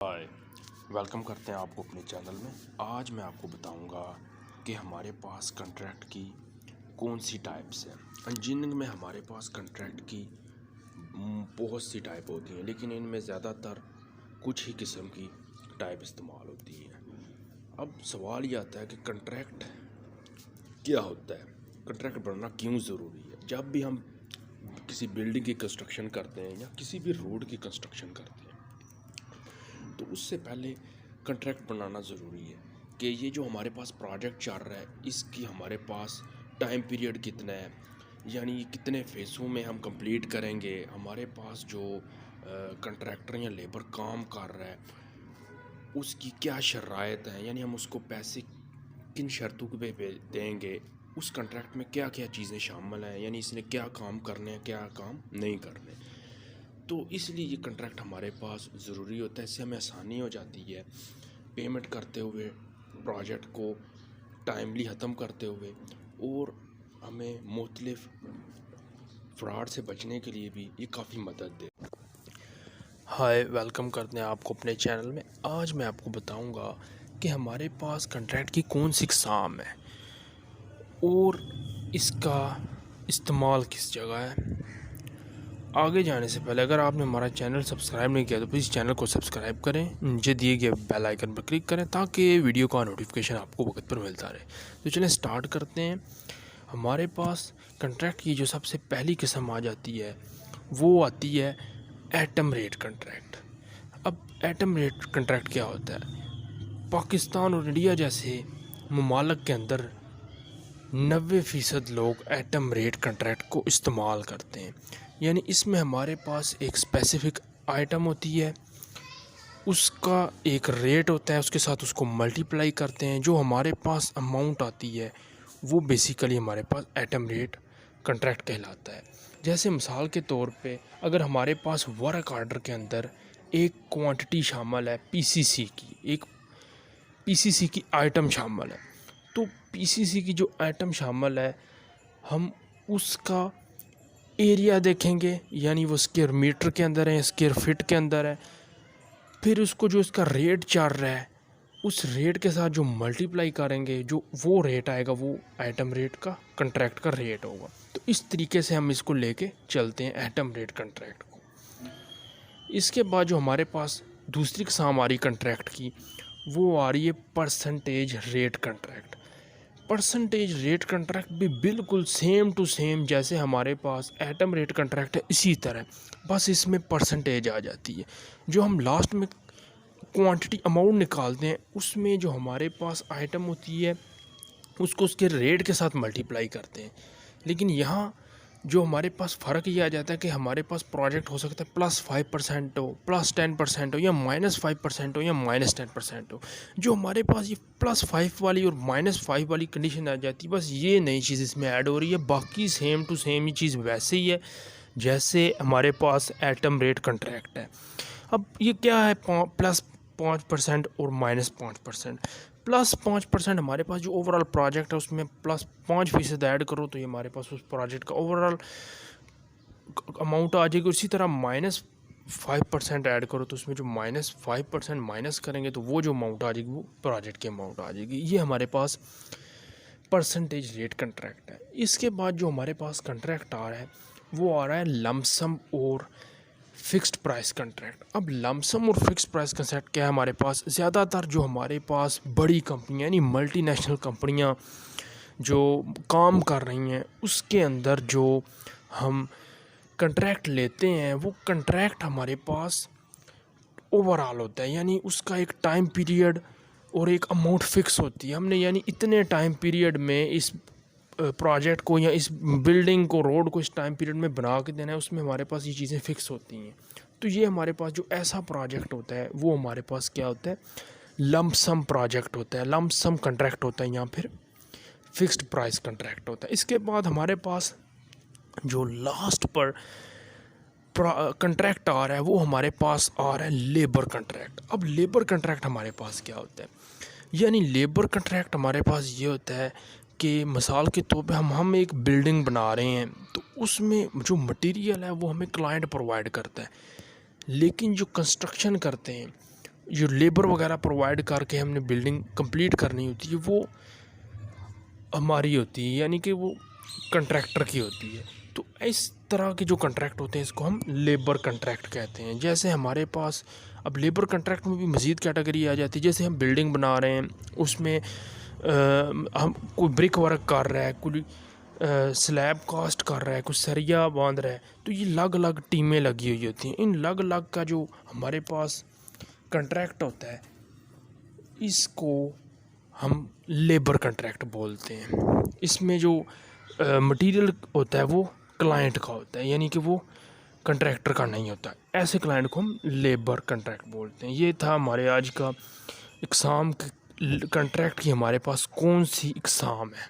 हाय, welcome करते हैं आपको अपने चैनल में। आज मैं आपको बताऊंगा कि हमारे पास कॉन्ट्रैक्ट की कौन सी टाइप्स हैं। इंजीनियरिंग में हमारे पास कॉन्ट्रैक्ट की बहुत सी टाइप होती हैं, लेकिन इनमें ज़्यादातर कुछ ही किस्म की टाइप इस्तेमाल होती हैं। अब सवाल ये आता है कि कॉन्ट्रैक्ट क्या होता है, कॉन्ट्रैक्ट बनना क्यों ज़रूरी है। जब भी हम किसी बिल्डिंग की कंस्ट्रक्शन करते हैं या किसी भी रोड की कंस्ट्रक्शन करते हैं, तो उससे पहले कॉन्ट्रैक्ट बनाना ज़रूरी है कि ये जो हमारे पास प्रोजेक्ट चल रहा है इसकी हमारे पास टाइम पीरियड कितना है, यानी कितने फेसों में हम कंप्लीट करेंगे। हमारे पास जो कॉन्ट्रैक्टर या लेबर काम कर रहा है उसकी क्या शराइत हैं, यानी हम उसको पैसे किन शर्तों पे देंगे, उस कॉन्ट्रैक्ट में क्या क्या चीज़ें शामिल हैं, यानी इसने क्या काम करने हैं क्या काम नहीं करने। तो इसलिए ये कॉन्ट्रैक्ट हमारे पास ज़रूरी होता है। इससे हमें आसानी हो जाती है पेमेंट करते हुए, प्रोजेक्ट को टाइमली ख़त्म करते हुए, और हमें मुख्तलिफ फ्रॉड से बचने के लिए भी ये काफ़ी मदद दे। हाय, वेलकम करते हैं आपको अपने चैनल में। आज मैं आपको बताऊंगा कि हमारे पास कॉन्ट्रैक्ट की कौन सी इक़साम है और इसका इस्तेमाल किस जगह है। आगे जाने से पहले अगर आपने हमारा चैनल सब्सक्राइब नहीं किया तो प्लीज़ चैनल को सब्सक्राइब करें, नीचे दिए गए बेल आइकन पर क्लिक करें ताकि वीडियो का नोटिफिकेशन आपको वक्त पर मिलता रहे। तो चलें स्टार्ट करते हैं। हमारे पास कॉन्ट्रैक्ट की जो सबसे पहली किस्म आ जाती है वो आती है एटम रेट कॉन्ट्रैक्ट। अब एटम रेट कॉन्ट्रैक्ट क्या होता है? पाकिस्तान और इंडिया जैसे ममालिक के अंदर 90% लोग एटम रेट कॉन्ट्रैक्ट को इस्तेमाल करते हैं। यानी इसमें हमारे पास एक स्पेसिफ़िक आइटम होती है, उसका एक रेट होता है, उसके साथ उसको मल्टीप्लाई करते हैं, जो हमारे पास अमाउंट आती है वो बेसिकली हमारे पास एटम रेट कॉन्ट्रैक्ट कहलाता है। जैसे मिसाल के तौर पे अगर हमारे पास वर्क आर्डर के अंदर एक क्वांटिटी शामिल है पीसीसी की, एक पीसीसी की आइटम शामिल है, तो पीसीसी की जो आइटम शामिल है हम उसका एरिया देखेंगे, यानी वो स्क्वायर मीटर के अंदर है, स्क्वायर फिट के अंदर है। फिर उसको जो इसका रेट चल रहा है उस रेट के साथ जो मल्टीप्लाई करेंगे, जो वो रेट आएगा वो आइटम रेट का कॉन्ट्रैक्ट का रेट होगा। तो इस तरीके से हम इसको लेके चलते हैं एटम रेट कॉन्ट्रैक्ट को। इसके बाद जो हमारे पास दूसरी किस्म आ रही कॉन्ट्रैक्ट की वो आ रही है percentage rate contract. Percentage rate contract भी बिल्कुल सेम टू सेम जैसे हमारे पास एटम रेट कॉन्ट्रैक्ट है इसी तरह, बस इसमें परसेंटेज आ जाती है। जो हम लास्ट में क्वांटिटी अमाउंट निकालते हैं उसमें जो हमारे पास आइटम होती है उसको उसके रेट के साथ मल्टीप्लाई करते हैं। लेकिन यहाँ जो हमारे पास फ़र्क ये आ जाता है कि हमारे पास प्रोजेक्ट हो सकता है +5% हो, +10% हो, या -5% हो, या -10% हो। जो हमारे पास ये +5 वाली और -5 वाली कंडीशन आ जाती है, बस ये नई चीज़ इसमें ऐड हो रही है। बाकी सेम टू सेम ये चीज़ वैसे ही है जैसे हमारे पास एटम रेट कॉन्ट्रैक्ट है। अब ये क्या है, +5% और -5%। +5% हमारे पास जो ओवरऑल प्रोजेक्ट है उसमें +5% ऐड करो तो ये हमारे पास उस प्रोजेक्ट का ओवरऑल अमाउंट आ जाएगी। उसी तरह -5% ऐड करो तो उसमें जो -5% माइनस करेंगे तो वो जो अमाउंट आ जाएगी वो प्रोजेक्ट की अमाउंट आ जाएगी। ये हमारे पास परसेंटेज रेट कॉन्ट्रैक्ट है। इसके बाद जो हमारे पास कॉन्ट्रैक्ट आ रहा है वो आ रहा है लमसम और फिक्स्ड प्राइस कॉन्ट्रैक्ट। अब लमसम और फिक्स्ड प्राइस कॉन्ट्रैक्ट क्या है हमारे पास? ज़्यादातर जो हमारे पास बड़ी कंपनियां यानी मल्टीनेशनल कंपनियां जो काम कर रही हैं उसके अंदर जो हम कॉन्ट्रैक्ट लेते हैं वो कॉन्ट्रैक्ट हमारे पास ओवरऑल होता है, यानी उसका एक टाइम पीरियड और एक अमाउंट फ़िक्स होती है। हमने यानी इतने टाइम पीरियड में इस प्रोजेक्ट को या इस बिल्डिंग को, रोड को इस टाइम पीरियड में बना के देना है, उसमें हमारे पास ये चीज़ें फ़िक्स होती हैं। तो ये हमारे पास जो ऐसा प्रोजेक्ट होता है वो हमारे पास क्या होता है, लमसम प्रोजेक्ट होता है, लमसम कॉन्ट्रैक्ट होता है, या फिर फिक्स्ड प्राइस कॉन्ट्रैक्ट होता है। इसके बाद हमारे पास जो लास्ट पर कॉन्ट्रैक्ट आ रहा है वो हमारे पास आ रहा है लेबर कॉन्ट्रैक्ट। अब लेबर कॉन्ट्रैक्ट हमारे पास क्या होता है, यानी लेबर कॉन्ट्रैक्ट हमारे पास ये होता है कि मिसाल के तौर पे हम एक बिल्डिंग बना रहे हैं तो उसमें जो मटेरियल है वो हमें क्लाइंट प्रोवाइड करता है, लेकिन जो कंस्ट्रक्शन करते हैं जो लेबर वगैरह प्रोवाइड करके हमने बिल्डिंग कंप्लीट करनी होती है वो हमारी होती है, यानी कि वो कंट्रैक्टर की होती है। तो इस तरह के जो कॉन्ट्रैक्ट होते हैं इसको हम लेबर कॉन्ट्रैक्ट कहते हैं। जैसे हमारे पास अब लेबर कॉन्ट्रैक्ट में भी मज़ीद कैटेगरी आ जाती है। जैसे हम बिल्डिंग बना रहे हैं, उसमें हम कोई ब्रिक वर्क कर रहा है, कोई स्लैब कास्ट कर रहा है, कुछ सरिया बांध रहा है, तो ये अलग अलग टीमें लगी हुई होती हैं। इन अलग अलग का जो हमारे पास कॉन्ट्रैक्ट होता है इसको हम लेबर कॉन्ट्रैक्ट बोलते हैं। इसमें जो मटेरियल होता है वो क्लाइंट का होता है, यानी कि वो कॉन्ट्रैक्टर का नहीं होता। ऐसे क्लाइंट को हम लेबर कॉन्ट्रैक्ट बोलते हैं। ये था हमारे आज का इकसाम कॉन्ट्रैक्ट की हमारे पास कौन सी इकसाम है।